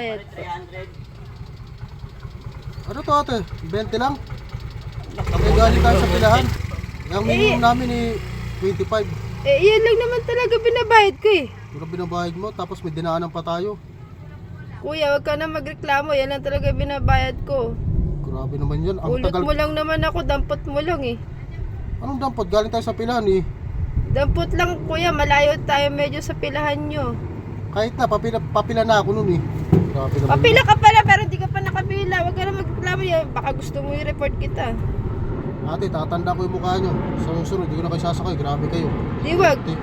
bayad po. Ano to ate? 20 lang? May galing tayo sa pilahan. Ang minimum namin ni 25. Yan lang naman talaga binabayad ko eh. Pero binabayad mo, tapos may dinaanan pa tayo. Kuya, wag ka na magreklamo. Yan lang talaga binabayad ko. Grabe naman yan. Ang Ulot tagal. mo lang naman ako, dampot mo lang eh. Anong dampot? Galing tayo sa pilahan eh. Dampot lang kuya, malayo tayo medyo sa pilahan nyo. Kahit na, papila na ako nun eh. Grabe naman. Papila ka pala pero hindi ka pa nakapila. Wag ka na magreklamo yan. Baka gusto mo i-report kita. Ate, tatanda ko yung mukha nyo. Sa susunod, hindi ko na kayo sasakay. Grabe kayo. Di wag. Ate,